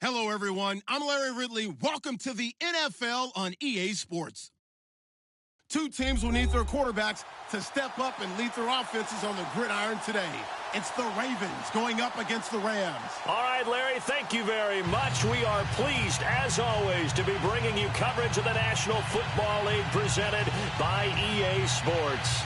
Hello, everyone. I'm Larry Ridley. Welcome to the NFL on EA Sports. Two teams will need their quarterbacks to step up and lead their offenses on the gridiron today. It's the Ravens going up against the Rams. All right, Larry, thank you very much. We are pleased, as always, to be bringing you coverage of the National Football League presented by EA Sports.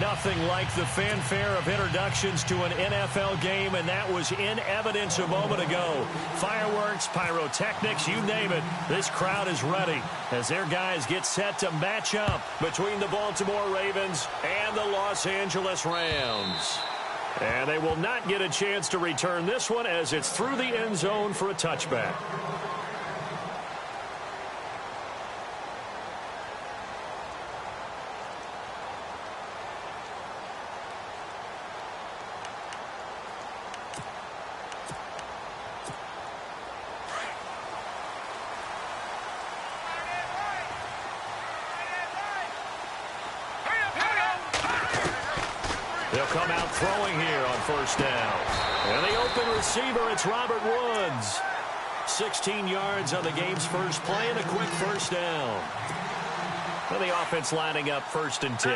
Nothing like the fanfare of introductions to an NFL game, and that was in evidence a moment ago. Fireworks, pyrotechnics, you name it. This crowd is ready as their guys get set to match up between the Baltimore Ravens and the Los Angeles Rams. And they will not get a chance to return this one as it's through the end zone for a touchback. They'll come out throwing here on first down. And the open receiver, it's Robert Woods. 16 yards on the game's first play and a quick first down. And the offense lining up first and 10.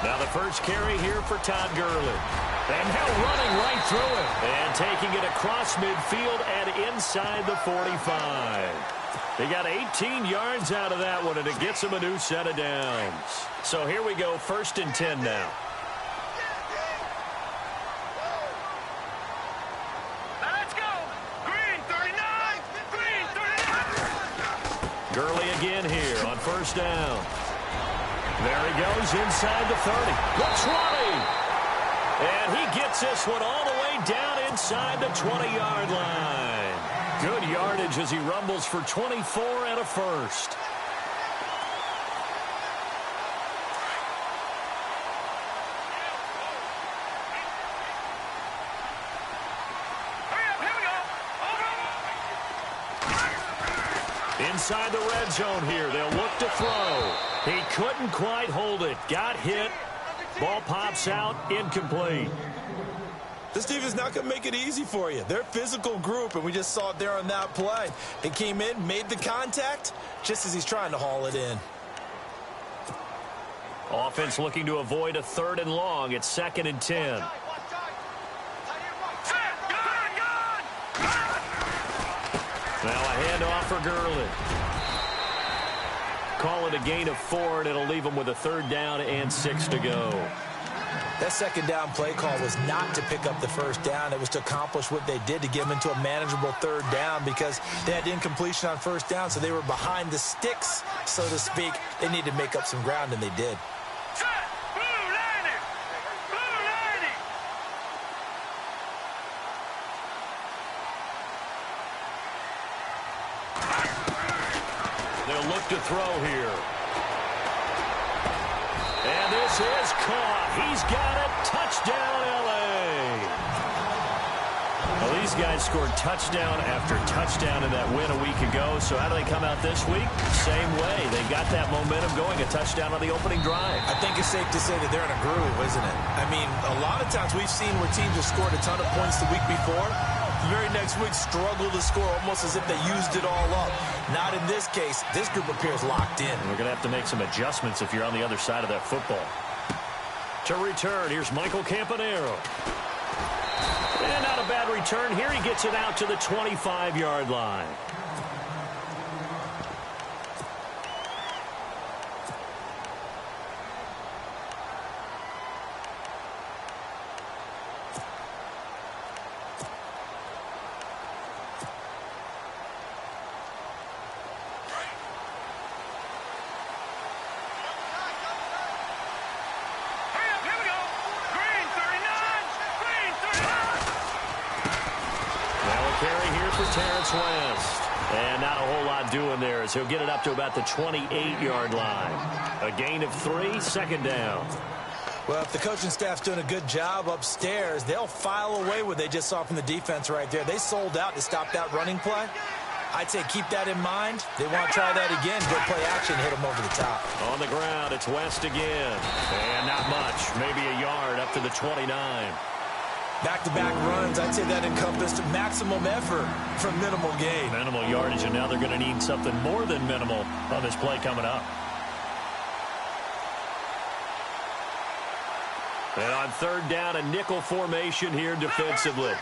Now the first carry here for Todd Gurley. And now running right through it. And taking it across midfield and inside the 45. They got 18 yards out of that one, and it gets them a new set of downs. So here we go, first and 10 now. Let's go. Green 39. Green 39. Gurley again here on first down. There he goes inside the 30. The 20. And he gets this one all the way down inside the 20-yard line. Good yardage as he rumbles for 24 and a first. Inside the red zone here, they'll look to throw. He couldn't quite hold it. Got hit. Ball pops out, incomplete. This team is not going to make it easy for you. They're a physical group, and we just saw it there on that play. He came in, made the contact, just as he's trying to haul it in. Offense looking to avoid a third and long. It's second and 10. Now a handoff for Gurley. Call it a gain of 4, and it'll leave them with a third down and 6 to go. That second down play call was not to pick up the first down. It was to accomplish what they did, to get them into a manageable third down, because they had incompletion on first down, so they were behind the sticks, so to speak. They needed to make up some ground, and they did. They'll look to throw here. And this is caught. He's got it. Touchdown, L.A. Well, these guys scored touchdown after touchdown in that win a week ago. So how do they come out this week? Same way. They got that momentum going. A touchdown on the opening drive. I think it's safe to say that they're in a groove, isn't it? I mean, a lot of times we've seen where teams have scored a ton of points the week before. The very next week struggle to score, almost as if they used it all up. Not in this case. This group appears locked in. We're going to have to make some adjustments if you're on the other side of that football. To return, here's Michael Campanaro. And not a bad return here. He gets it out to the 25-yard line. Terrence West. And not a whole lot doing there as he'll get it up to about the 28-yard line. A gain of 3, second down. Well, if the coaching staff's doing a good job upstairs, they'll file away what they just saw from the defense right there. They sold out to stop that running play. I'd say keep that in mind. They want to try that again. Go play action, hit them over the top. On the ground, it's West again. And not much. Maybe a yard up to the 29. Back-to-back runs, I'd say that encompassed maximum effort for minimal gain. Minimal yardage, and now they're going to need something more than minimal on this play coming up. And on third down, a nickel formation here defensively.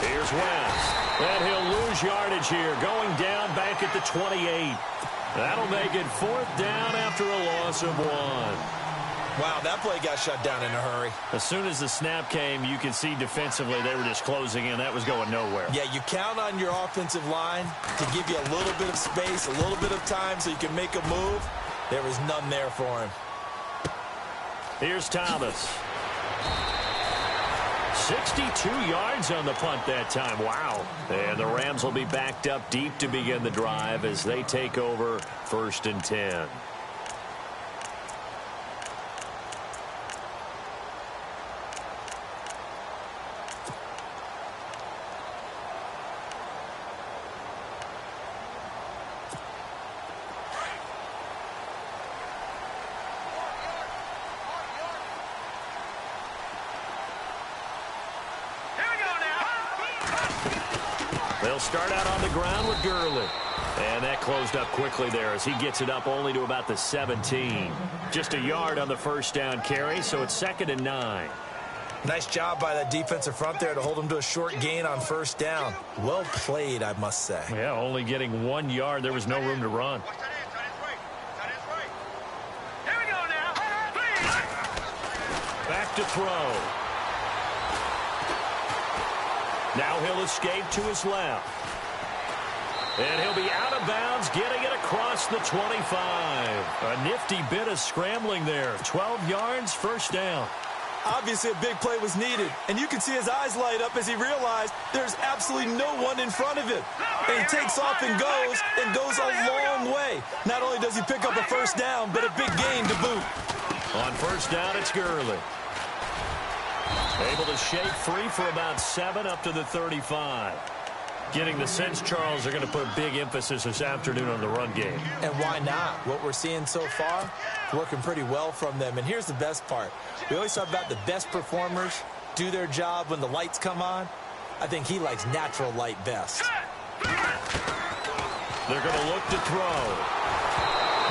Here's West. And he'll lose yardage here, going down back at the 28. That'll make it fourth down after a loss of 1. Wow, that play got shut down in a hurry. As soon as the snap came, you can see defensively they were just closing in. That was going nowhere. Yeah, you count on your offensive line to give you a little bit of space, a little bit of time so you can make a move. There was none there for him. Here's Thomas. 62 yards on the punt that time. Wow. And the Rams will be backed up deep to begin the drive as they take over 1st and 10. They'll start out on the ground with Gurley. And that closed up quickly there as he gets it up only to about the 17. Just a yard on the first down carry, so it's 2nd and 9. Nice job by that defensive front there to hold him to a short gain on first down. Well played, I must say. Yeah, only getting 1 yard. There was no room to run. Here we go now. Back to throw. Now he'll escape to his left. And he'll be out of bounds, getting it across the 25. A nifty bit of scrambling there. 12 yards, first down. Obviously, a big play was needed, and you can see his eyes light up as he realized there's absolutely no one in front of him. And he takes off and goes a long way. Not only does he pick up a first down, but a big gain to boot. On first down, it's Gurley. Able to shake free for about 7 up to the 35. Getting the sense, Charles, they're going to put a big emphasis this afternoon on the run game. And why not? What we're seeing so far, working pretty well from them. And here's the best part. We always talk about the best performers do their job when the lights come on. I think he likes natural light best. They're going to look to throw.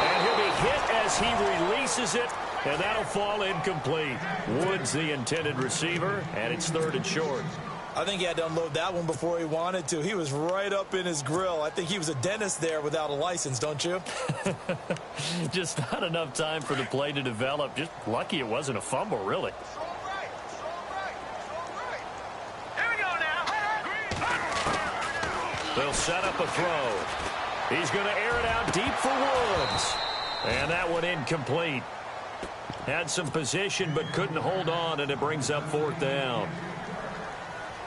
And he'll be hit as he releases it. And that'll fall incomplete. Woods the intended receiver, and it's 3rd and short. I think he had to unload that one before he wanted to. He was right up in his grill. I think he was a dentist there without a license, don't you? Just not enough time for the play to develop. Just lucky it wasn't a fumble, really. Here we go now. They'll set up a throw. He's going to air it out deep for Woods. And that one incomplete. Had some position but couldn't hold on, and it brings up 4th down.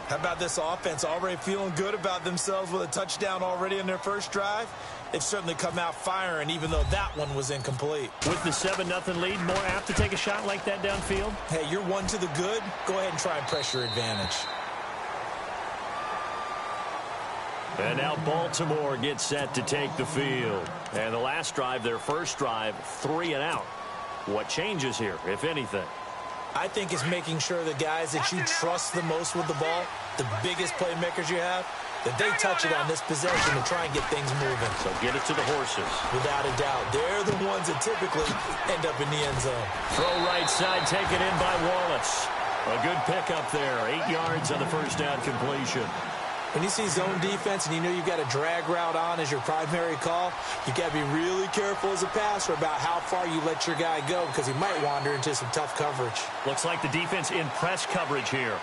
How about this offense? Already feeling good about themselves with a touchdown already in their first drive. They've certainly come out firing, even though that one was incomplete. With the 7-0 lead, more apt to take a shot like that downfield? Hey, you're one to the good. Go ahead and try and press your advantage. And now Baltimore gets set to take the field. And the last drive, their first drive, 3 and out. What changes here, if anything? I think it's making sure the guys that you trust the most with the ball, the biggest playmakers you have, that they touch it on this possession to try and get things moving. So get it to the horses. Without a doubt. They're the ones that typically end up in the end zone. Throw right side, taken in by Wallace. A good pickup there. 8 yards on the first down completion. When you see zone defense and you know you've got a drag route on as your primary call, you've got to be really careful as a passer about how far you let your guy go because he might wander into some tough coverage. Looks like the defense in press coverage here.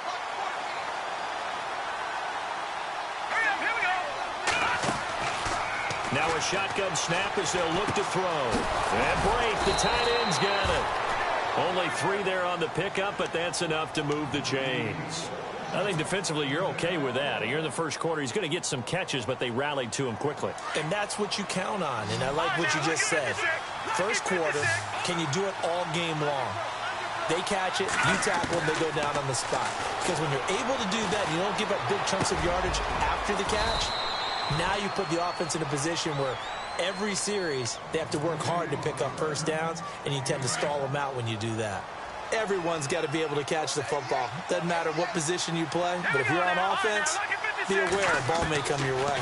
Now a shotgun snap as they'll look to throw. And break, the tight end's got it. Only 3 there on the pickup, but that's enough to move the chains. I think defensively you're okay with that. You're in the first quarter. He's going to get some catches, but they rallied to him quickly. And that's what you count on, and I like what you just said. First quarter, can you do it all game long? They catch it, you tackle them, they go down on the spot. Because when you're able to do that, you don't give up big chunks of yardage after the catch. Now you put the offense in a position where every series they have to work hard to pick up first downs, and you tend to stall them out when you do that. Everyone's got to be able to catch the football. Doesn't matter what position you play, but if you're on offense, be aware a ball may come your way.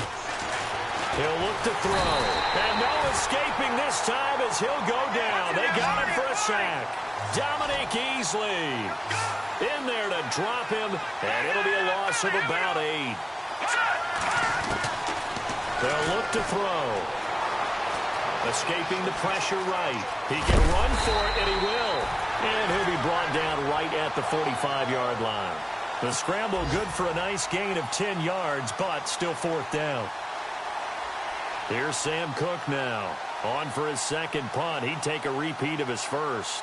He'll look to throw. And no escaping this time as he'll go down. They got him for a sack. Dominique Easley in there to drop him, and it'll be a loss of about 8. They'll look to throw. Escaping the pressure right. He can run for it, and he will. And he'll be brought down right at the 45-yard line. The scramble good for a nice gain of 10 yards, but still 4th down. Here's Sam Cook now. On for his second punt. He'd take a repeat of his first.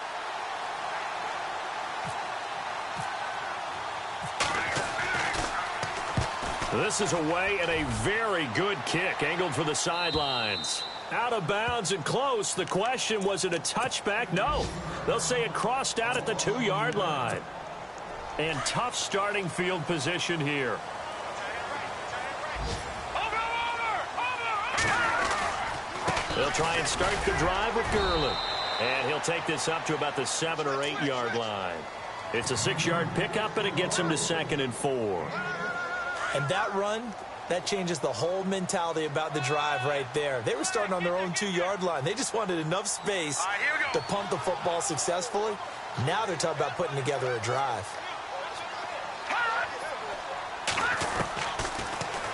This is away and a very good kick angled for the sidelines. Out of bounds and close. The question, was it a touchback? No. They'll say it crossed out at the 2-yard line. And tough starting field position here. They'll try and start the drive with Gurley. And he'll take this up to about the 7- or 8-yard line. It's a 6-yard pickup, and it gets him to 2nd and 4. And that run, that changes the whole mentality about the drive right there. They were starting on their own 2-yard line. They just wanted enough space to pump the football successfully. Now they're talking about putting together a drive.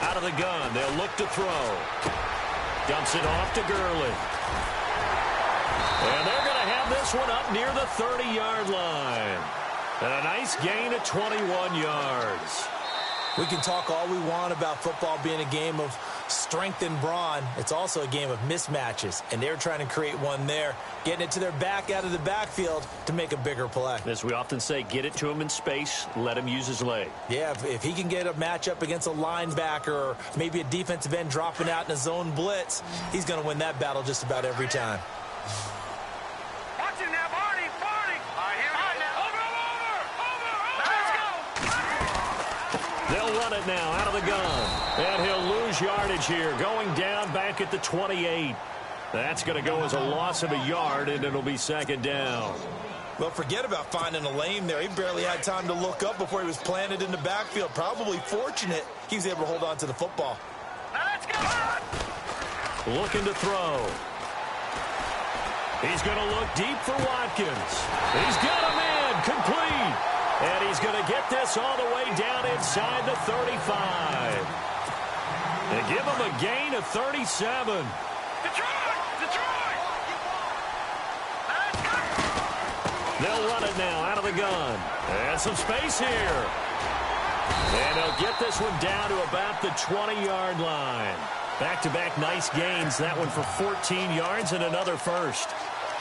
Out of the gun, they'll look to throw. Dumps it off to Gurley. And they're going to have this one up near the 30-yard line. And a nice gain of 21 yards. We can talk all we want about football being a game of strength and brawn. It's also a game of mismatches, and they're trying to create one there, getting it to their back out of the backfield to make a bigger play. As we often say, get it to him in space, let him use his leg. Yeah, if he can get a matchup against a linebacker or maybe a defensive end dropping out in a zone blitz, he's going to win that battle just about every time. Watch him now, Barney. They'll run it now out of the gun. And he'll lose yardage here, going down back at the 28. That's going to go as a loss of a yard, and it'll be 2nd down. Well, forget about finding a lane there. He barely had time to look up before he was planted in the backfield. Probably fortunate he was able to hold on to the football. Let's go. Looking to throw. He's going to look deep for Watkins. He's got him in, complete. And he's going to get this all the way down inside the 35. And give him a gain of 37. They'll run it now out of the gun. And some space here. And they'll get this one down to about the 20-yard line. Back-to-back nice gains. That one for 14 yards and another first.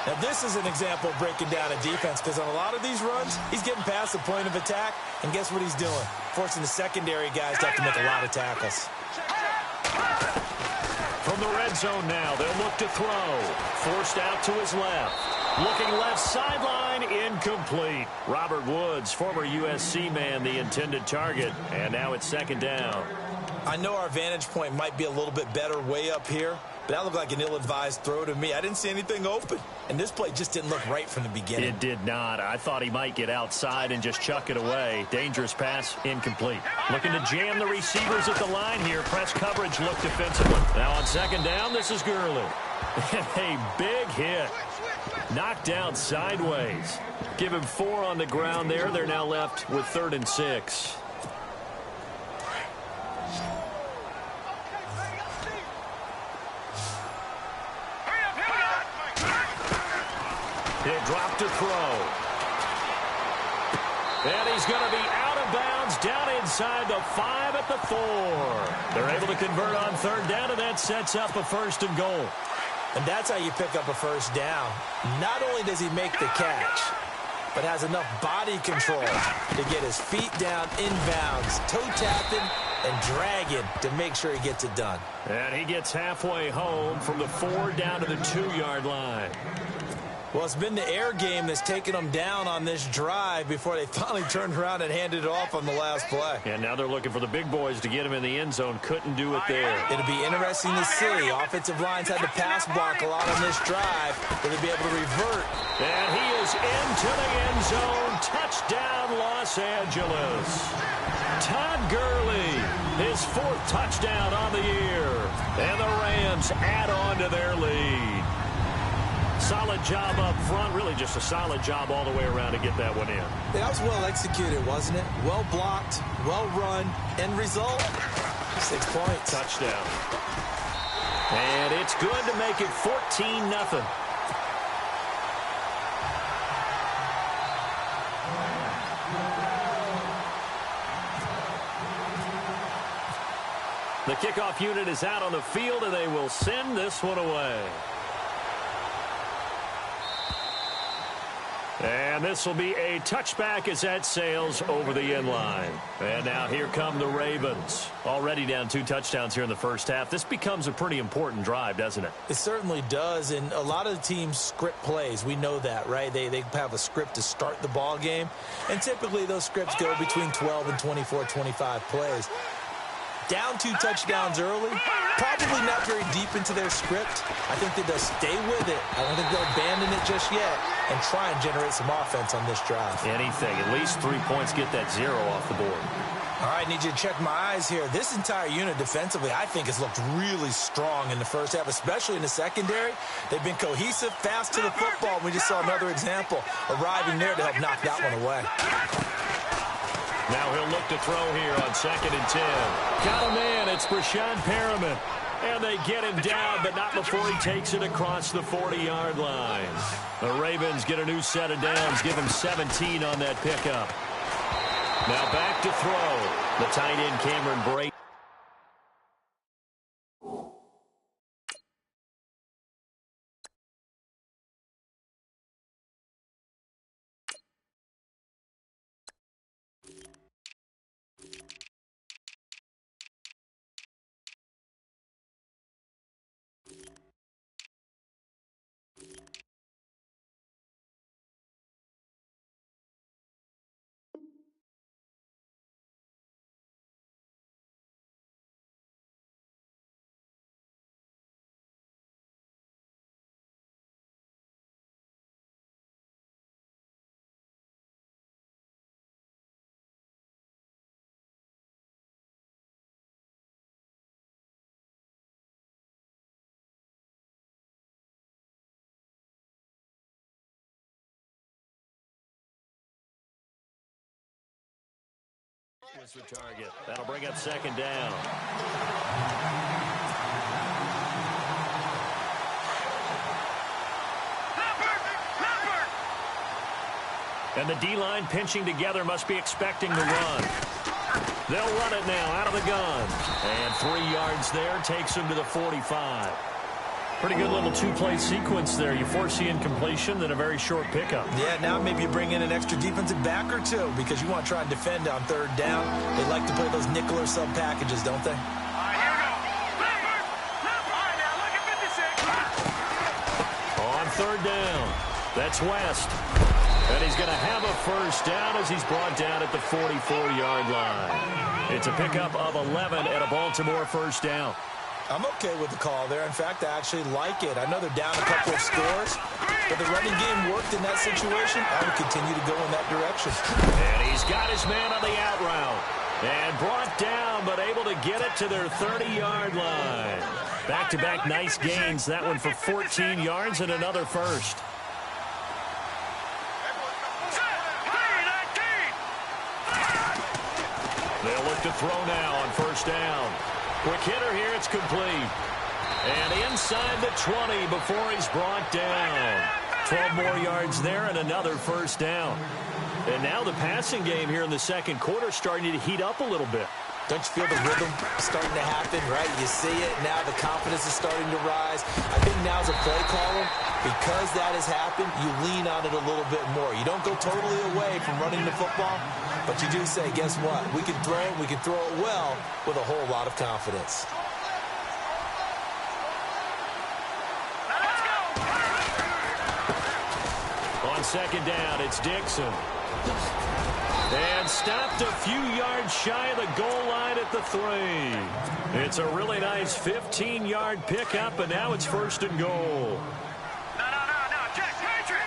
Now, this is an example of breaking down a defense, because on a lot of these runs, he's getting past the point of attack, and guess what he's doing? Forcing the secondary guys to have to make a lot of tackles. From the red zone now, they'll look to throw. Forced out to his left. Looking left sideline, incomplete. Robert Woods, former USC man, the intended target, and now it's 2nd down. I know our vantage point might be a little bit better way up here, but that looked like an ill-advised throw to me. I didn't see anything open, and this play just didn't look right from the beginning. It did not. I thought he might get outside and just chuck it away. Dangerous pass, incomplete. Looking to jam the receivers at the line here. Press coverage look defensively. Now on 2nd down, this is Gurley. And a big hit. Knocked down sideways. Give him 4 on the ground there. They're now left with 3rd and 6. He'll drop to throw. And he's going to be out of bounds down inside the 5 at the 4. They're able to convert on 3rd down, and that sets up a 1st and goal. And that's how you pick up a 1st down. Not only does he make the catch, but has enough body control to get his feet down inbounds, toe tapping and dragging to make sure he gets it done. And he gets halfway home from the 4 down to the 2-yard line. Well, it's been the air game that's taken them down on this drive before they finally turned around and handed it off on the last play. And now they're looking for the big boys to get him in the end zone. Couldn't do it there. It'll be interesting to see. Offensive lines had to pass block a lot on this drive. Will they be able to revert? And he is into the end zone. Touchdown, Los Angeles. Todd Gurley, his 4th touchdown on the year. And the Rams add on to their lead. Solid job up front. Really just a solid job all the way around to get that one in. That was well executed, wasn't it? Well blocked, well run. End result, 6 points. Touchdown. And it's good to make it 14-0. The kickoff unit is out on the field, and they will send this one away. And this will be a touchback as that sails over the end line. And now here come the Ravens. Already down 2 touchdowns here in the first half. This becomes a pretty important drive, doesn't it? It certainly does. And a lot of the teams script plays. We know that, right? They have a script to start the ball game. And typically those scripts go between 12 and 24, 25 plays. Down 2 touchdowns early, probably not very deep into their script. I think that they'll stay with it. I don't think they'll abandon it just yet and try and generate some offense on this drive. Anything. At least 3 points, get that 0 off the board. All right, need you to check my eyes here. This entire unit defensively, I think, has looked really strong in the first half, especially in the secondary. They've been cohesive, fast to the football. We just saw another example arriving there to help knock that one away. Now he'll look to throw here on 2nd and 10. Got him in. It's Breshad Perriman. And they get him down, but not before he takes it across the 40-yard line. The Ravens get a new set of downs. Give him 17 on that pickup. Now back to throw. The tight end, Cameron Brate. Was the target. That'll bring up 2nd down. And the D-line pinching together must be expecting the run. They'll run it now out of the gun. And 3 yards there takes them to the 45. Pretty good little 2-play sequence there. You force the incompletion, then a very short pickup. Yeah, now maybe you bring in an extra defensive back or 2 because you want to try and defend on 3rd down. They like to play those nickel or sub packages, don't they? All right, here we go. All right, now look at 56. On 3rd down, that's West. And he's going to have a first down as he's brought down at the 44-yard line. It's a pickup of 11 and a Baltimore first down. I'm okay with the call there. In fact, I actually like it. I know they're down a couple of scores, but the running game worked in that situation. I would continue to go in that direction. And he's got his man on the out route. And brought down, but able to get it to their 30-yard line. Back-to-back nice gains. That one for 14 yards and another first. They'll look to throw now on first down. Quick hitter here, it's complete. And inside the 20 before he's brought down. 12 more yards there and another first down. And now the passing game here in the second quarter starting to heat up a little bit. Don't you feel the rhythm starting to happen, right? You see it, now the confidence is starting to rise. I think now's a play caller. Because that has happened, you lean on it a little bit more. You don't go totally away from running the football, but you do say, guess what? We can throw it, we can throw it well with a whole lot of confidence. second down. It's Dixon. And stopped a few yards shy of the goal line at the 3. It's a really nice 15-yard pickup, and now it's 1st and goal. No. Check. Patriot.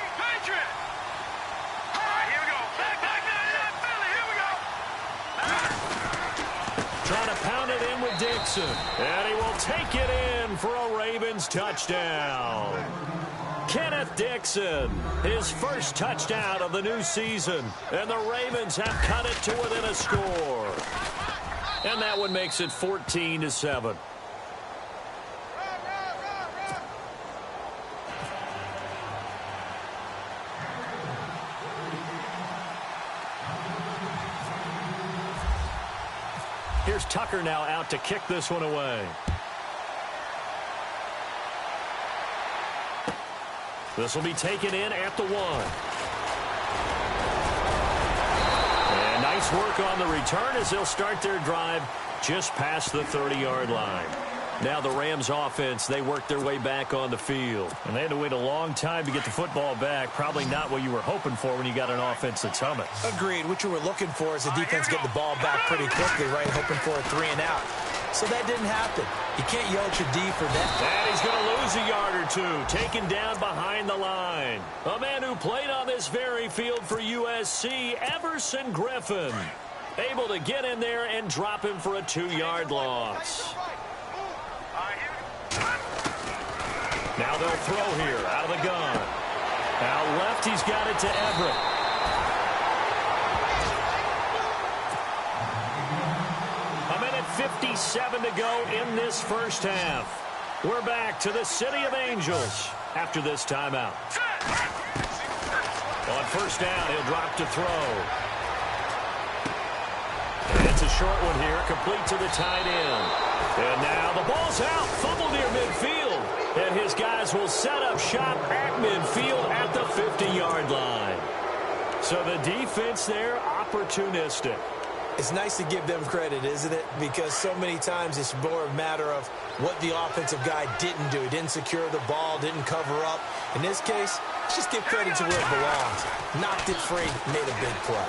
All right, here we go. Back, Philly. Here we go. Trying to pound it in with Dixon. And he will take it in for a Ravens touchdown. Kenneth Dixon, his first touchdown of the new season. And the Ravens have cut it to within a score. And that one makes it 14-7. Here's Tucker now out to kick this one away. This will be taken in at the 1. And nice work on the return as they'll start their drive just past the 30-yard line. Now the Rams offense, they worked their way back on the field. And they had to wait a long time to get the football back. Probably not what you were hoping for when you got an offense that's humming. Agreed. What you were looking for is the defense get the ball back pretty quickly, right? Hoping for a 3 and out. So that didn't happen. You can't yell at your D for that. And he's going to lose a yard or two. Taken down behind the line. A man who played on this very field for USC, Everson Griffin. Able to get in there and drop him for a 2-yard loss. Now they'll throw here out of the gun. Out left, he's got it to Everett. A minute 57 to go in this first half. We're back to the City of Angels after this timeout. On first down, he'll drop to throw. And it's a short one here, complete to the tight end. And now the ball's out, fumble near midfield. And his guys will set up shop at midfield at the 50-yard line. So the defense there, opportunistic. It's nice to give them credit, isn't it? Because so many times it's more a matter of what the offensive guy didn't do. He didn't secure the ball, didn't cover up. In this case, let's just give credit to where it belongs. Knocked it free, made a big play.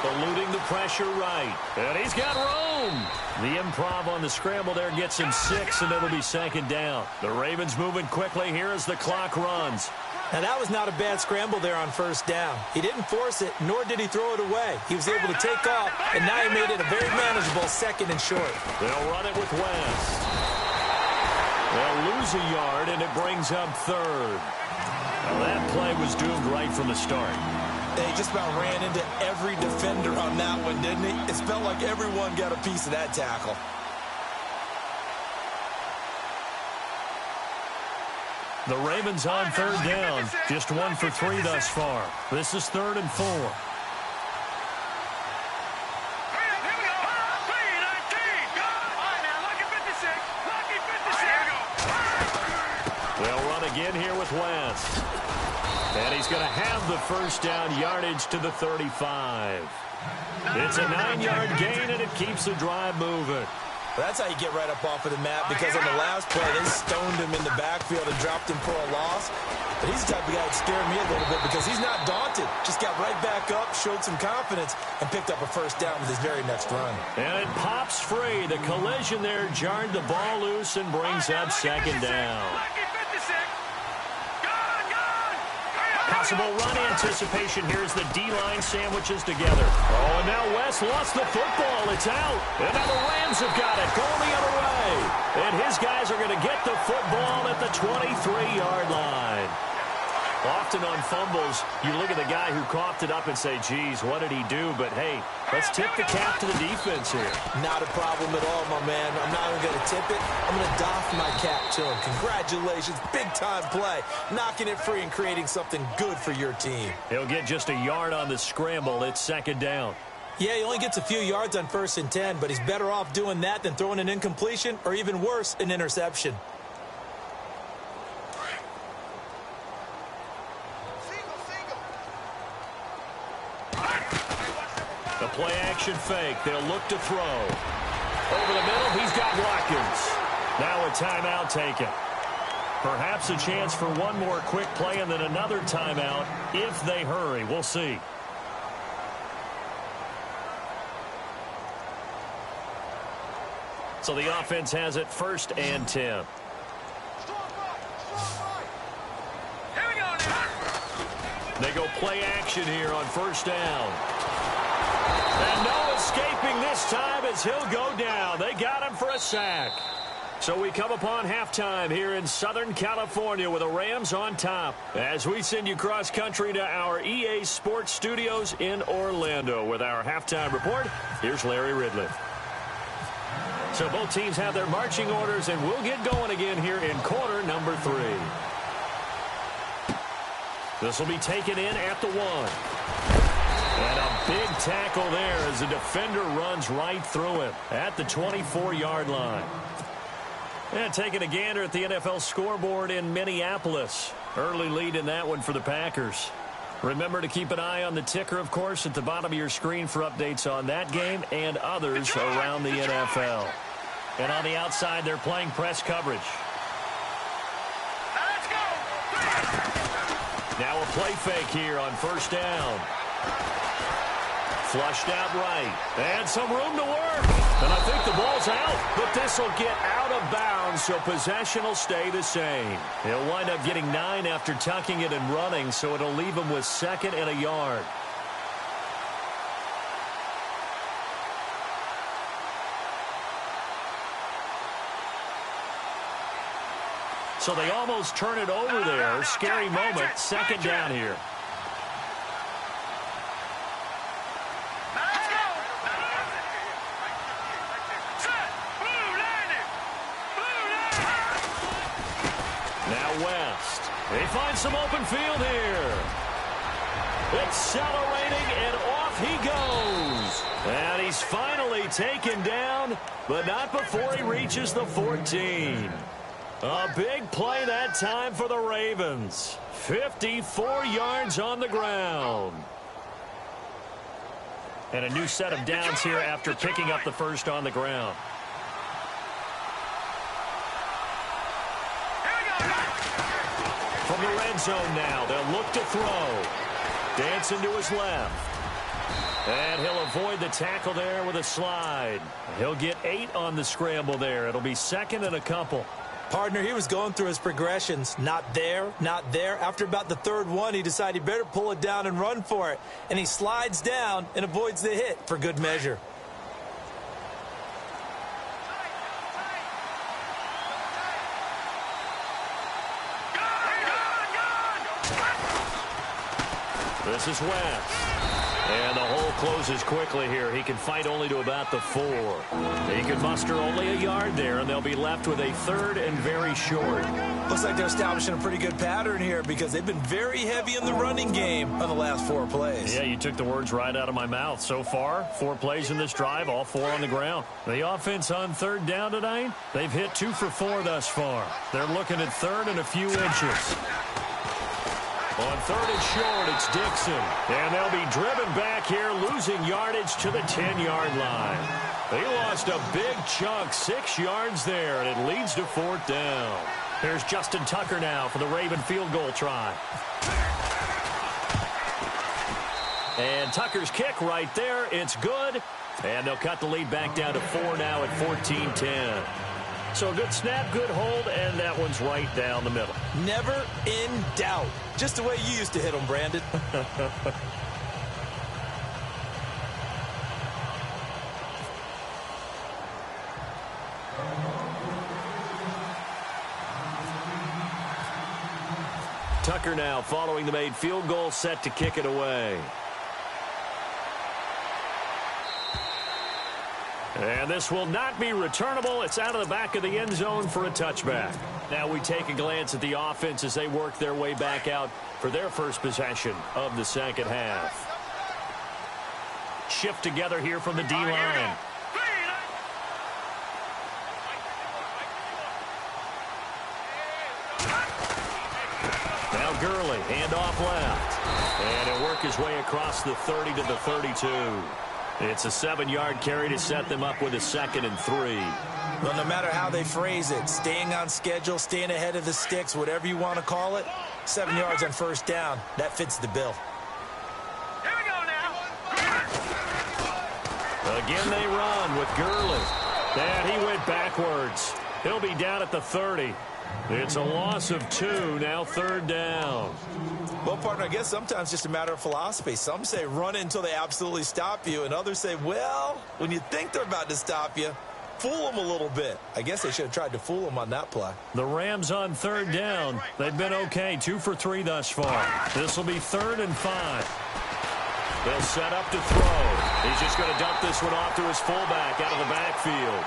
Eluding the pressure right. And he's got room. The improv on the scramble there gets him 6, and it'll be second down. The Ravens moving quickly here as the clock runs. Now, that was not a bad scramble there on first down. He didn't force it, nor did he throw it away. He was able to take off, and now he made it a very manageable 2nd and short. They'll run it with West. They'll lose a yard, and it brings up 3rd. Now, that play was doomed right from the start. They just about ran into every defender on that one, didn't he? It felt like everyone got a piece of that tackle. The Ravens on 3rd down. Just 1 for 3 thus far. This is 3rd and 4. Here we go. 3-19. All right, now, lucky 56. Lucky 56. They'll run again here with West. And he's going to have the first down yardage to the 35. It's a 9-yard gain, and it keeps the drive moving. That's how you get right up off of the mat, because on the last play, they stoned him in the backfield and dropped him for a loss. But he's the type of guy that scared me a little bit because he's not daunted. Just got right back up, showed some confidence, and picked up a first down with his very next run. And it pops free. The collision there jarred the ball loose and brings up second down. Possible run anticipation here as the D-line sandwiches together. Oh, and now West lost the football. It's out. And now the Rams have got it going the other way. And his guys are going to get the football at the 23-yard line. Often on fumbles, you look at the guy who coughed it up and say, geez, what did he do? But, hey, let's tip the cap to the defense here. Not a problem at all, my man. I'm not even going to tip it. I'm going to doff my cap to him. Congratulations. Big-time play. Knocking it free and creating something good for your team. He'll get just a yard on the scramble. It's second down. Yeah, he only gets a few yards on 1st and 10, but he's better off doing that than throwing an incompletion or, even worse, an interception. The play-action fake. They'll look to throw. Over the middle, he's got Watkins. Now a timeout taken. Perhaps a chance for one more quick play and then another timeout if they hurry. We'll see. So the offense has it 1st and 10. Here we go now. They go play action here on 1st down. And no escaping this time as he'll go down. They got him for a sack. So we come upon halftime here in Southern California with the Rams on top. As we send you cross country to our EA Sports Studios in Orlando with our halftime report, here's Larry Ridley. So both teams have their marching orders, and we'll get going again here in quarter number 3. This will be taken in at the 1. And a big tackle there as the defender runs right through him at the 24-yard line. And taking a gander at the NFL scoreboard in Minneapolis. Early lead in that one for the Packers. Remember to keep an eye on the ticker, of course, at the bottom of your screen for updates on that game and others around the NFL. And on the outside, they're playing press coverage. Let's go. Now a play fake here on 1st down. Flushed out right. And some room to work. And I think the ball's out, but this will get out of bounds, so possession will stay the same. He'll wind up getting 9 after tucking it and running, so it'll leave him with 2nd and a yard. So they almost turn it over there. Scary moment. 2nd down here. Let's go. Set. Blue landing. Blue landing. Now West. They find some open field here. Accelerating, and off he goes. And he's finally taken down, but not before he reaches the 14. A big play that time for the Ravens. 54 yards on the ground. And a new set of downs here after picking up the 1st on the ground. From the red zone now, they'll look to throw. Dancing to his left. And he'll avoid the tackle there with a slide. He'll get 8 on the scramble there. It'll be 2nd and a couple. Partner, he was going through his progressions. Not there, not there. After about the 3rd one, he decided he better pull it down and run for it. And he slides down and avoids the hit for good measure. This is West. And the hole closes quickly here. He can fight only to about the 4. He can muster only a yard there, and they'll be left with a 3rd and very short. Looks like they're establishing a pretty good pattern here because they've been very heavy in the running game on the last 4 plays. Yeah, you took the words right out of my mouth. So far, 4 plays in this drive, all 4 on the ground. The offense on 3rd down tonight, they've hit 2 for 4 thus far. They're looking at 3rd and a few inches. On 3rd and short, it's Dixon. And they'll be driven back here, losing yardage to the 10-yard line. They lost a big chunk, 6 yards there, and it leads to 4th down. Here's Justin Tucker now for the Raven field goal try. And Tucker's kick right there. It's good. And they'll cut the lead back down to 4 now at 14-10. So a good snap, good hold, and that one's right down the middle. Never in doubt. Just the way you used to hit them, Brandon. Tucker now following the made field goal, set to kick it away. And this will not be returnable. It's out of the back of the end zone for a touchback. Now we take a glance at the offense as they work their way back out for their first possession of the 2nd half. Shift together here from the D-line. Now Gurley, hand off left. And he'll work his way across the 30 to the 32. It's a 7-yard carry to set them up with a 2nd and 3. Well, no matter how they phrase it, staying on schedule, staying ahead of the sticks, whatever you want to call it, 7 yards on first down, that fits the bill. Here we go now. Again they run with Gurley. And he went backwards. He'll be down at the 30. It's a loss of 2, now 3rd down. Well, partner, I guess sometimes just a matter of philosophy. Some say run it until they absolutely stop you, and others say, well, when you think they're about to stop you, fool them a little bit. I guess they should have tried to fool them on that play. The Rams on 3rd down. They've been okay, 2 for 3 thus far. This will be 3rd and 5. They'll set up to throw. He's just going to dump this one off to his fullback out of the backfield.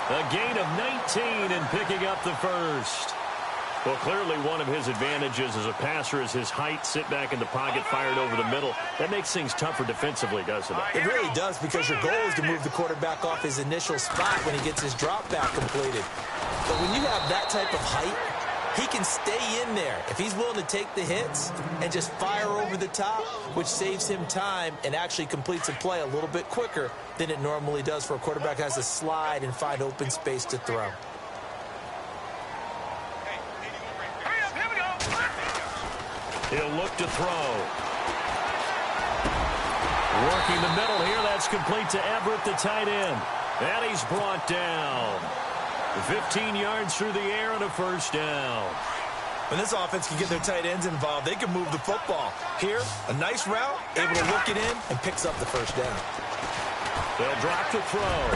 A gain of 19 and picking up the first. Well, clearly one of his advantages as a passer is his height, sit back in the pocket, fired over the middle. That makes things tougher defensively, doesn't it? It really does, because your goal is to move the quarterback off his initial spot when he gets his drop back completed. But when you have that type of height, he can stay in there if he's willing to take the hits and just fire over the top, which saves him time and actually completes a play a little bit quicker than it normally does for a quarterback who has to slide and find open space to throw. He'll look to throw. Working the middle here. That's complete to Everett, the tight end. And he's brought down. 15 yards through the air and a first down. When this offense can get their tight ends involved, they can move the football. Here, a nice route, able to look it in, and picks up the first down. They'll drop to throw.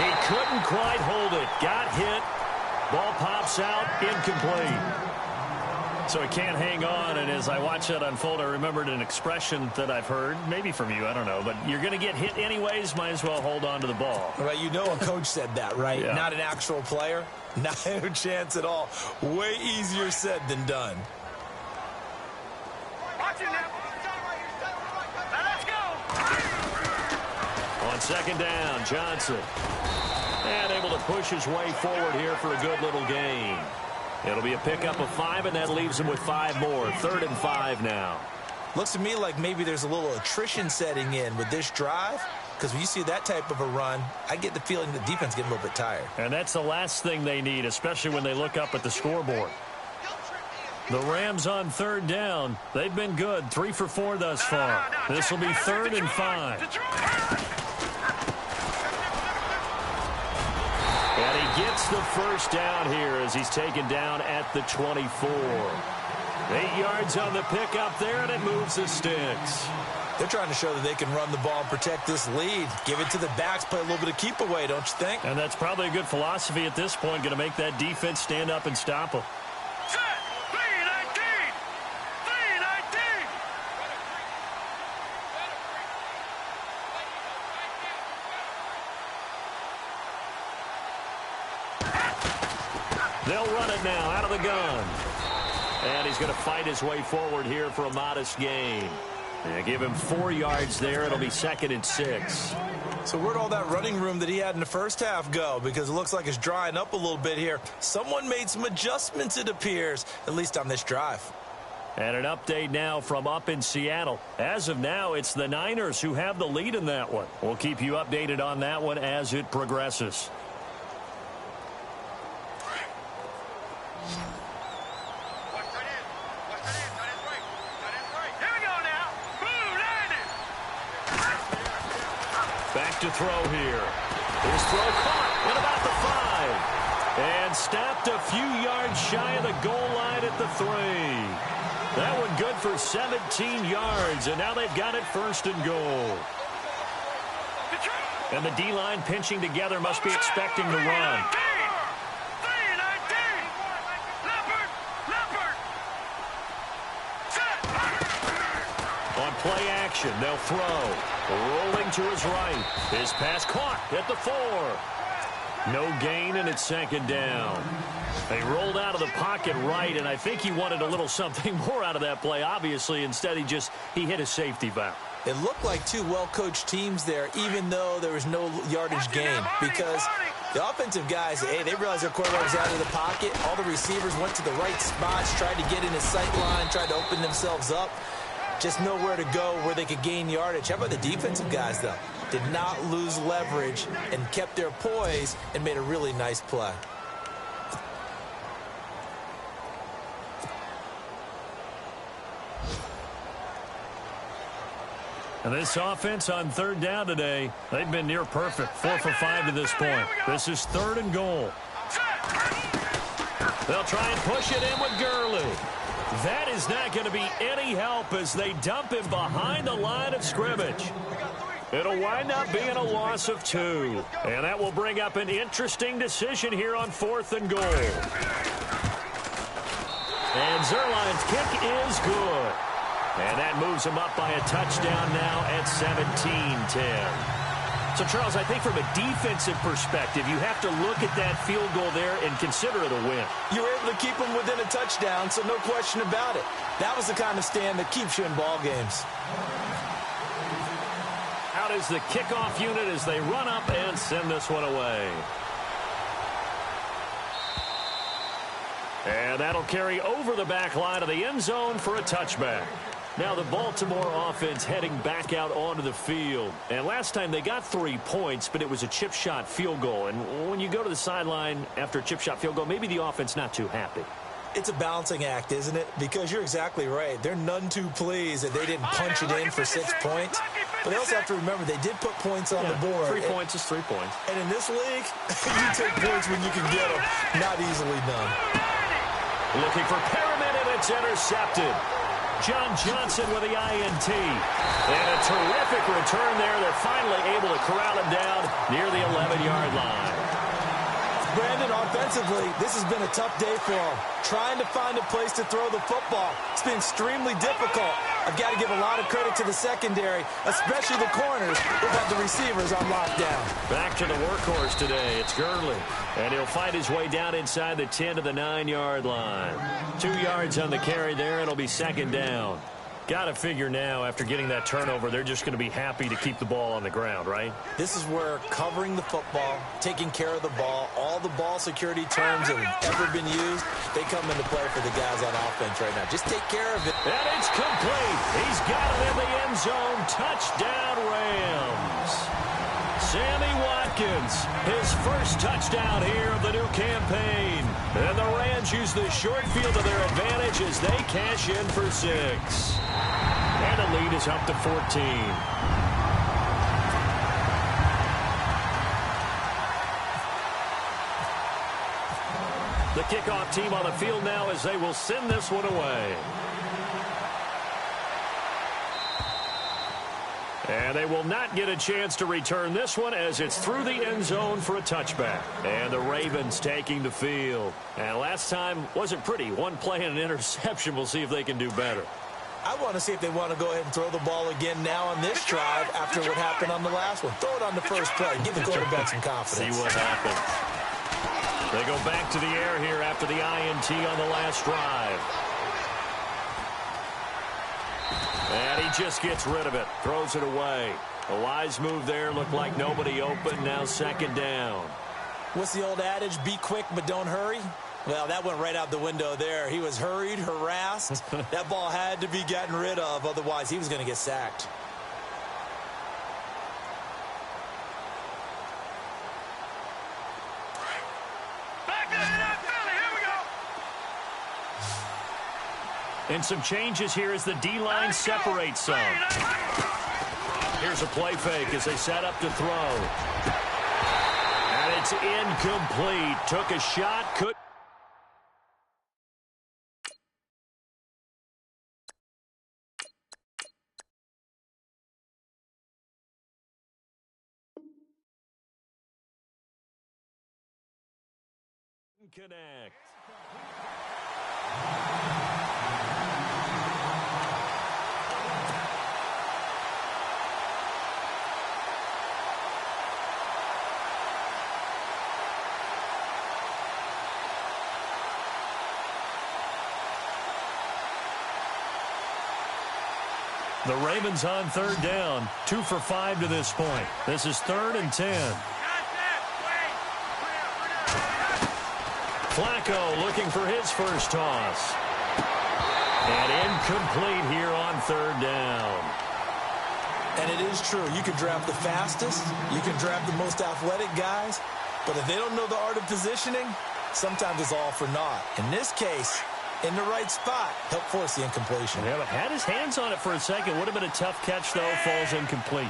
He couldn't quite hold it. Got hit. Ball pops out. Incomplete. So he can't hang on, and as I watch that unfold, I remembered an expression that I've heard, maybe from you, I don't know, but you're going to get hit anyways, might as well hold on to the ball. Well, you know a coach said that, right? Yeah. Not an actual player. No chance at all. Way easier said than done. Watch it now. Now let's go. On 2nd down, Johnson. And able to push his way forward here for a good little gain. It'll be a pickup of 5, and that leaves him with 5 more. 3rd and 5 now. Looks to me like maybe there's a little attrition setting in with this drive, because when you see that type of a run, I get the feeling the defense is getting a little bit tired. And that's the last thing they need, especially when they look up at the scoreboard. The Rams on 3rd down. They've been good. 3 for 4 thus far. This will be 3rd and 5. And he gets the first down here as he's taken down at the 24. 8 yards on the pickup there, and it moves the sticks. They're trying to show that they can run the ball and protect this lead. Give it to the backs, play a little bit of keep away, don't you think? And that's probably a good philosophy at this point, going to make that defense stand up and stop them. Set. 3-19. 3-19. They'll run it now out of the gun. And he's going to fight his way forward here for a modest gain. And give him 4 yards there. It'll be 2nd and 6. So where'd all that running room that he had in the first half go? Because it looks like it's drying up a little bit here. Someone made some adjustments, it appears, at least on this drive. And an update now from up in Seattle. As of now, it's the Niners who have the lead in that one. We'll keep you updated on that one as it progresses. Back to throw here. His throw caught at about the 5. And stopped a few yards shy of the goal line at the 3. That one good for 17 yards. And now they've got it 1st and goal. And the D-line pinching together, must be expecting the run. On play action, they'll throw. Rolling to his right. His pass caught at the 4. No gain, and it's 2nd down. They rolled out of the pocket right, and I think he wanted a little something more out of that play, obviously. Instead, he hit a safety valve. It looked like two well-coached teams there, even though there was no yardage gain, because the offensive guys, hey, they realized their quarterback was out of the pocket. All the receivers went to the right spots, tried to get in his sight line, tried to open themselves up. just nowhere to go where they could gain yardage. How about the defensive guys, though? Did not lose leverage and kept their poise and made a really nice play. And this offense on third down today, they've been near perfect. 4 for 5 to this point. This is 3rd and goal. They'll try and push it in with Gurley. That is not going to be any help as they dump him behind the line of scrimmage. It'll wind up being a loss of 2. And that will bring up an interesting decision here on 4th and goal. And Zuerlein's kick is good. And that moves him up by a touchdown now at 17-10. So, Charles, I think from a defensive perspective, you have to look at that field goal there and consider it a win. You were able to keep them within a touchdown, so no question about it. That was the kind of stand that keeps you in ball games. Out is the kickoff unit as they run up and send this one away. And that'll carry over the back line of the end zone for a touchback. Now the Baltimore offense heading back out onto the field. And last time they got 3 points, but it was a chip shot field goal. And when you go to the sideline after a chip shot field goal, maybe the offense not too happy. It's a balancing act, isn't it? Because you're exactly right. They're none too pleased that they didn't punch it in for 6 points. But they also have to remember they did put points on the board. 3 points is 3 points. And in this league, you take points when you can get them. Not easily done. Looking for Perriman, and it's intercepted. John Johnson with the INT. And a terrific return there. They're finally able to corral him down near the 11-yard line. Brandon, offensively, this has been a tough day for him. Trying to find a place to throw the football. It's been extremely difficult. I've got to give a lot of credit to the secondary, especially the corners who've had the receivers on lockdown. Back to the workhorse today. It's Gurley. And he'll fight his way down inside the 10 to the 9-yard line. 2 yards on the carry there. It'll be 2nd down. Got to figure now, after getting that turnover, they're just going to be happy to keep the ball on the ground, right? This is where covering the football, taking care of the ball, all the ball security terms that have ever been used, they come into play for the guys on offense right now. Just take care of it. And it's complete. He's got it in the end zone. Touchdown, Rams. Sammy Watkins, his first touchdown here of the new campaign. And the Rams use the short field to their advantage as they cash in for 6. And the lead is up to 14. The kickoff team on the field now as they will send this one away. And they will not get a chance to return this one as it's through the end zone for a touchback. And the Ravens taking the field. And last time wasn't pretty. 1 play and an interception. We'll see if they can do better. I want to see if they want to go ahead and throw the ball again now on this drive after what happened on the last one. Throw it on the first play. Give the quarterback some confidence. See what happens. They go back to the air here after the INT on the last drive. And he just gets rid of it. Throws it away. A wise move there. Looked like nobody open. Now 2nd down. What's the old adage? Be quick, but don't hurry. Well, that went right out the window there. He was hurried, harassed. That ball had to be gotten rid of. Otherwise, he was going to get sacked. And some changes here as the D-line separates some. Here's a play fake as they set up to throw. And it's incomplete. Took a shot, couldn't. Connect. The Ravens on 3rd down. 2 for 5 to this point. This is 3rd and 10. Flacco looking for his first toss. And incomplete here on third down. And it is true. You can draft the fastest. You can draft the most athletic guys. But if they don't know the art of positioning, sometimes it's all for naught. In this case, in the right spot, helped force the incompletion. Yeah, but had his hands on it for a second. Would have been a tough catch, though. Falls incomplete.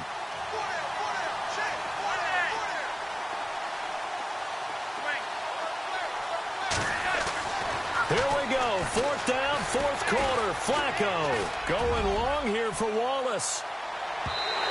Here we go. Fourth down, fourth quarter. Flacco going long here for Wallace.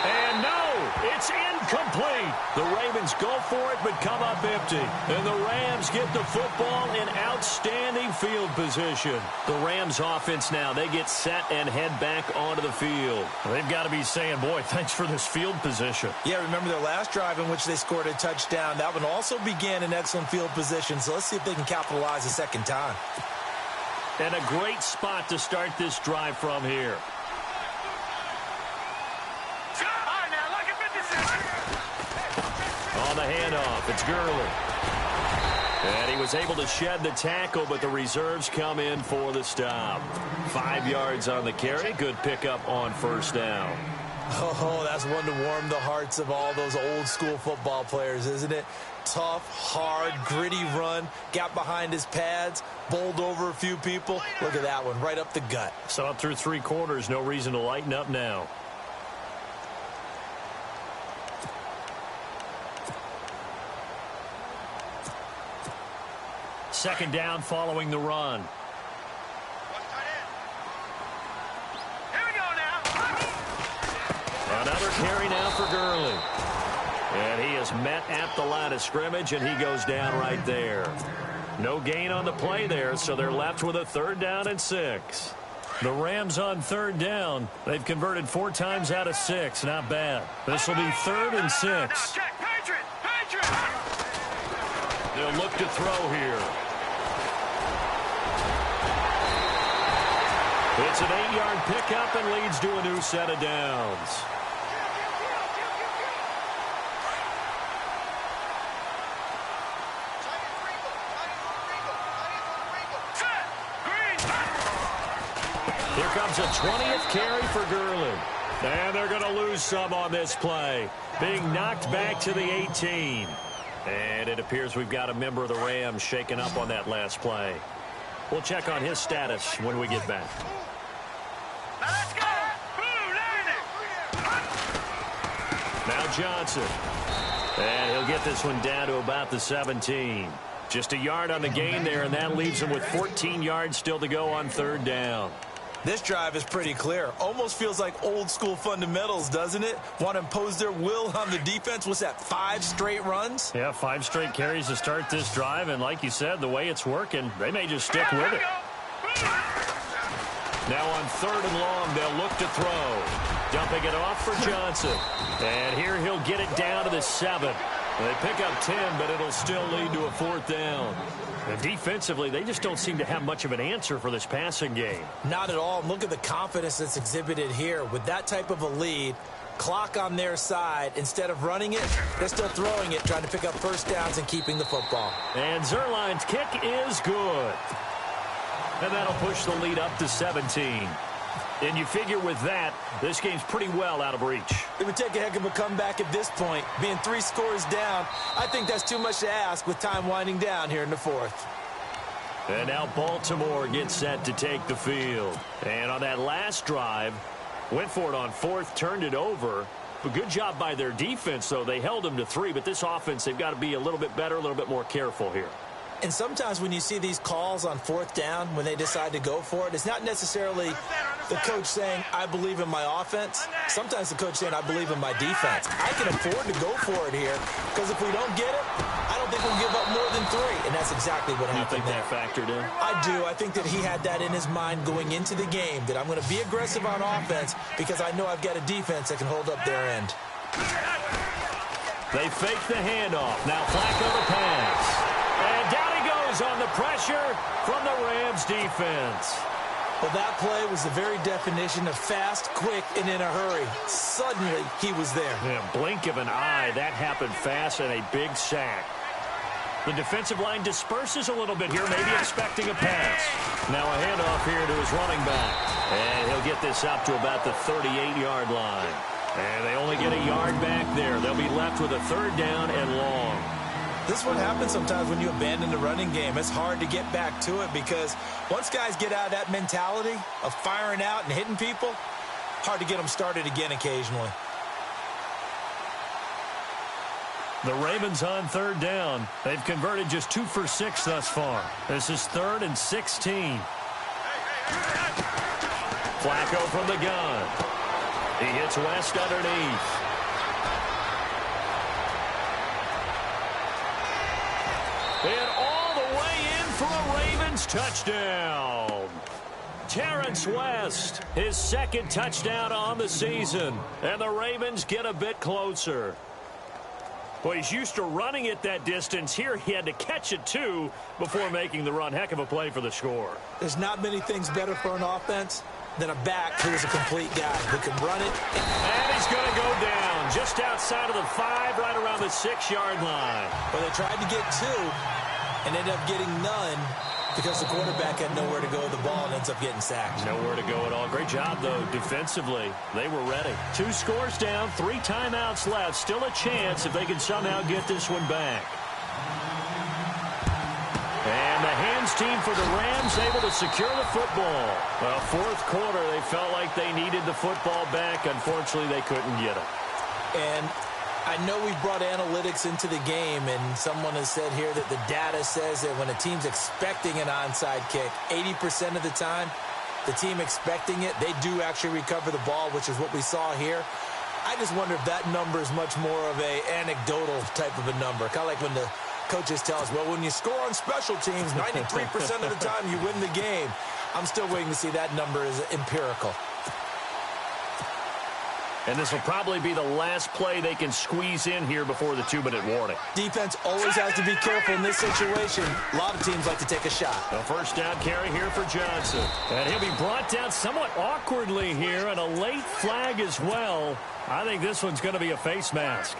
And no, it's incomplete. The Ravens go for it, but come up empty. And the Rams get the football in outstanding field position. The Rams offense now, they get set and head back onto the field. They've got to be saying, boy, thanks for this field position. Yeah, remember their last drive in which they scored a touchdown. That one also began in excellent field position. So let's see if they can capitalize a second time. And a great spot to start this drive from here. On the handoff, it's Gurley. And he was able to shed the tackle, but the reserves come in for the stop. 5 yards on the carry. Good pickup on first down. Oh, that's one to warm the hearts of all those old-school football players, isn't it? Tough, hard, gritty run. Got behind his pads, bowled over a few people. Look at that one, right up the gut. So up through 3 quarters, no reason to lighten up now. Second down following the run. Here we go now. Another carry now for Gurley. And he is met at the line of scrimmage, and he goes down right there. No gain on the play there, so they're left with a third down and 6. The Rams on third down. They've converted 4 times out of 6. Not bad. This will be 3rd and 6. Now check. Patriot. They'll look to throw here. It's an 8-yard pickup and leads to a new set of downs. Here comes a 20th carry for Gurley. And they're going to lose some on this play. Being knocked back to the 18. And it appears we've got a member of the Rams shaken up on that last play. We'll check on his status when we get back. Now let's go. Now Johnson. And he'll get this one down to about the 17. Just a yard on the gain there, and that leaves him with 14 yards still to go on third down. This drive is pretty clear. Almost feels like old-school fundamentals, doesn't it? Want to impose their will on the defense. What's that, 5 straight runs? Yeah, 5 straight carries to start this drive, and like you said, the way it's working, they may just stick with it. Now on 3rd and long, they'll look to throw. Dumping it off for Johnson. And here he'll get it down to the 7. They pick up 10, but it'll still lead to a 4th down. And defensively, they just don't seem to have much of an answer for this passing game. Not at all. Look at the confidence that's exhibited here. With that type of a lead, clock on their side, instead of running it, they're still throwing it, trying to pick up first downs and keeping the football. And Zuerlein's kick is good. And that'll push the lead up to 17. And you figure with that, this game's pretty well out of reach. It would take a heck of a comeback at this point. Being 3 scores down, I think that's too much to ask with time winding down here in the 4th. And now Baltimore gets set to take the field. And on that last drive, went for it on 4th, turned it over. A good job by their defense, though. They held them to 3, but this offense, they've got to be a little bit better, a little bit more careful here. And sometimes when you see these calls on 4th down, when they decide to go for it, it's not necessarily the coach saying, I believe in my offense. Sometimes the coach saying, I believe in my defense. I can afford to go for it here, because if we don't get it, I don't think we'll give up more than 3. And that's exactly what happened there. You think that factored in? I do. I think that he had that in his mind going into the game, that I'm going to be aggressive on offense because I know I've got a defense that can hold up their end. They fake the handoff. Now Flacco the pass. And down he goes on the pressure from the Rams defense. Well, that play was the very definition of fast, quick, and in a hurry. Suddenly, he was there. Yeah, blink of an eye. That happened fast and a big sack. The defensive line disperses a little bit here, maybe expecting a pass. Now a handoff here to his running back. And he'll get this up to about the 38-yard line. And they only get a yard back there. They'll be left with a third down and long. This is what happens sometimes when you abandon the running game. It's hard to get back to it because once guys get out of that mentality of firing out and hitting people, hard to get them started again occasionally. The Ravens on third down. They've converted just 2 for 6 thus far. This is 3rd and 16. Flacco from the gun. He hits West underneath. And all the way in for a Ravens touchdown. Terrence West, his 2nd touchdown on the season. And the Ravens get a bit closer. Well, he's used to running it that distance. Here he had to catch it, too, before making the run. Heck of a play for the score. There's not many things better for an offense than a back who is a complete guy who can run it. And he's going to go down just outside of the 5, right around the 6-yard line. But they tried to get 2 and ended up getting none because the quarterback had nowhere to go with the ball and ends up getting sacked. Nowhere to go at all. Great job, though, defensively. They were ready. 2 scores down, 3 timeouts left. Still a chance if they can somehow get this one back. And the hands team for the Rams able to secure the football. Well, 4th quarter, they felt like they needed the football back. Unfortunately, they couldn't get it. And I know we've brought analytics into the game, and someone has said here that the data says that when a team's expecting an onside kick, 80% of the time, the team expecting it, they do actually recover the ball, which is what we saw here. I just wonder if that number is much more of a anecdotal type of a number. Kind of like when the coaches tell us, well, when you score on special teams, 93% of the time you win the game. I'm still waiting to see that number is empirical. And this will probably be the last play they can squeeze in here before the 2-minute warning. Defense always has to be careful in this situation. A lot of teams like to take a shot. A first down carry here for Johnson. And he'll be brought down somewhat awkwardly here, and a late flag as well. I think this one's going to be a face mask.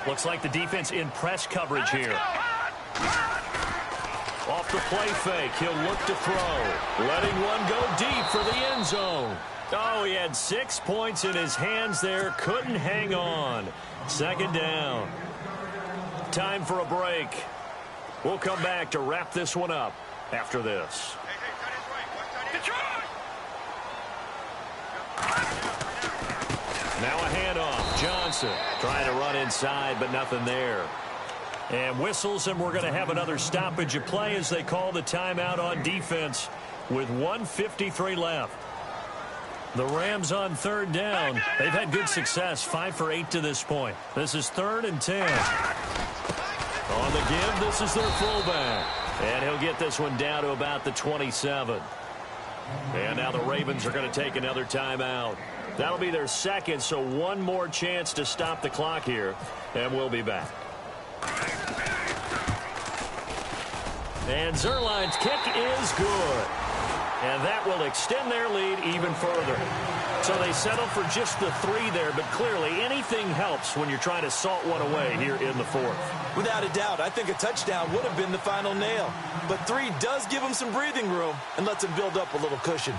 Looks like the defense in press coverage here. Off the play fake, he'll look to throw. Letting one go deep for the end zone. Oh, he had 6 points in his hands there. Couldn't hang on. 2nd down. Time for a break. We'll come back to wrap this one up after this. Now a handoff. Johnson trying to run inside, but nothing there. And whistles, and we're going to have another stoppage of play as they call the timeout on defense with 1:53 left. The Rams on 3rd down. They've had good success, 5 for 8 to this point. This is 3rd and 10. On the give, this is their fullback. And he'll get this one down to about the 27. And now the Ravens are going to take another timeout. That'll be their 2nd, so one more chance to stop the clock here, and we'll be back. And Zuerlein's kick is good. And that will extend their lead even further. So they settled for just the 3 there, but clearly anything helps when you're trying to salt one away here in the 4th. Without a doubt, I think a touchdown would have been the final nail. But 3 does give them some breathing room and lets them build up a little cushion.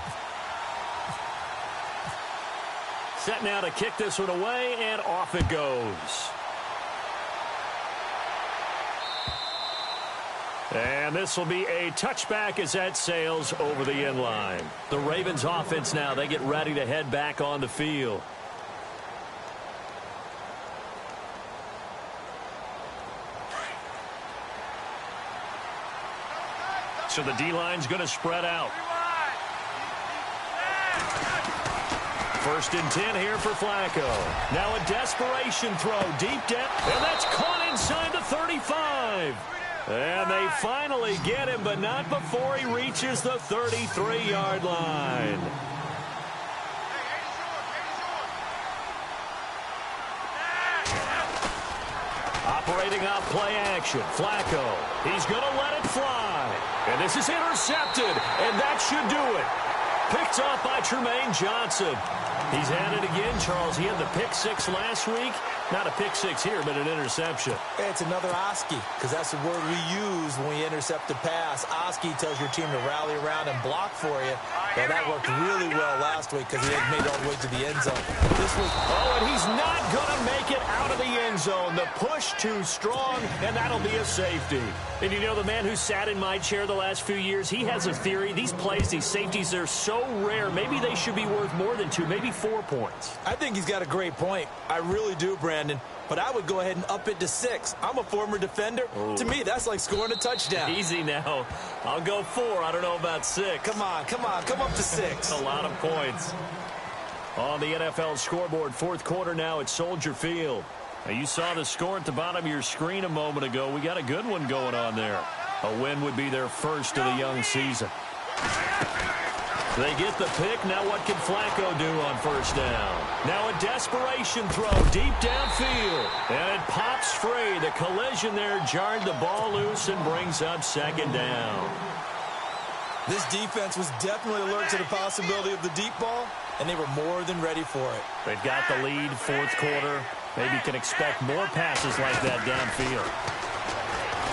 Set now to kick this one away, and off it goes. And this will be a touchback as that sails over the end line. The Ravens offense now, they get ready to head back on the field. So the D-line's going to spread out. 1st and 10 here for Flacco. Now a desperation throw, deep down, and that's caught inside the 35. And they finally get him, but not before he reaches the 33-yard line. Operating off play action. Flacco. He's going to let it fly. And this is intercepted. And that should do it. Picked off by Tremaine Johnson. He's had it again, Charles. He had the pick six last week. Not a pick six here, but an interception. It's another Oski, because that's the word we use when we intercept a pass. Oski tells your team to rally around and block for you. And that worked really well last week because he had made it all the way to the end zone. Oh, and he's not going to make it out of the end zone. The push too strong, and that'll be a safety. And you know, the man who sat in my chair the last few years, he has a theory. These plays, these safeties, they're so rare. Maybe they should be worth more than 2, maybe 4 points. I think he's got a great point. I really do, Brandon. But I would go ahead and up it to 6. I'm a former defender. Ooh. To me, that's like scoring a touchdown. Easy now. I'll go 4. I don't know about 6. Come on. Come up to 6. A lot of points. On the NFL scoreboard, fourth quarter now at Soldier Field. Now, you saw the score at the bottom of your screen a moment ago. We got a good one going on there. A win would be their first of the young season. They get the pick. Now what can Flacco do on first down? Now a desperation throw deep downfield. And it pops free. The collision there jarred the ball loose and brings up second down. This defense was definitely alert to the possibility of the deep ball, and they were more than ready for it. They've got the lead, fourth quarter. Maybe can expect more passes like that downfield.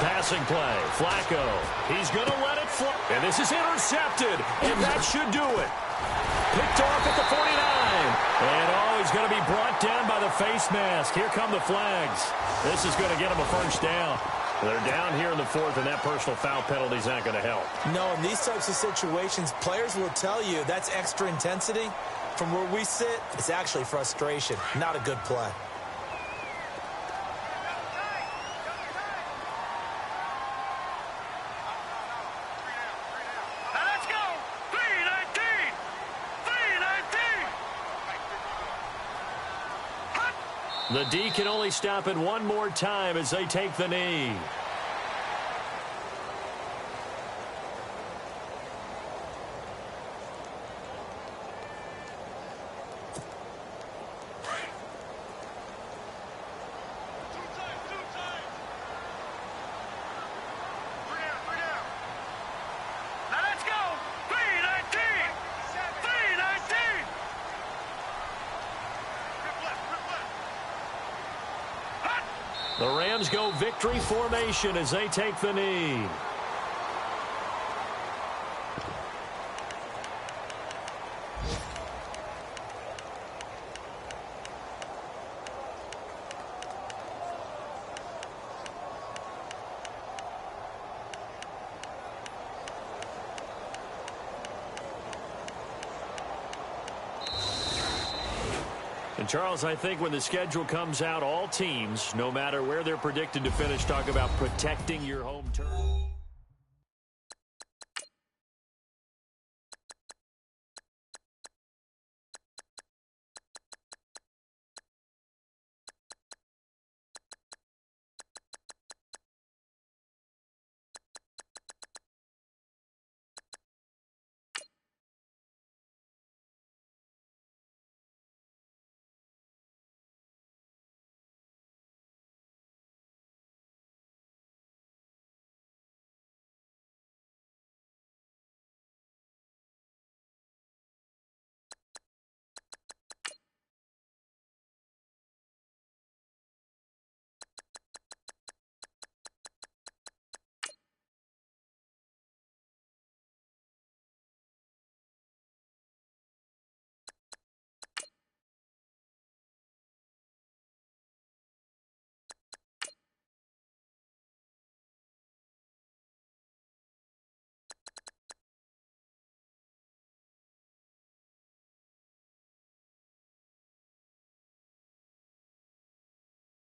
Passing play, Flacco. He's going to let it fly. And this is intercepted, and that should do it. Picked off at the 49. And, he's going to be brought down by the face mask. Here come the flags. This is going to get him a first down. They're down here in the fourth, and that personal foul penalty is not going to help. No, in these types of situations, players will tell you that's extra intensity. From where we sit, it's actually frustration, not a good play. The D can only stop it one more time as they take the knee. The Rams go victory formation as they take the knee. And Charles, I think when the schedule comes out, all teams, no matter where they're predicted to finish, talk about protecting your home turf.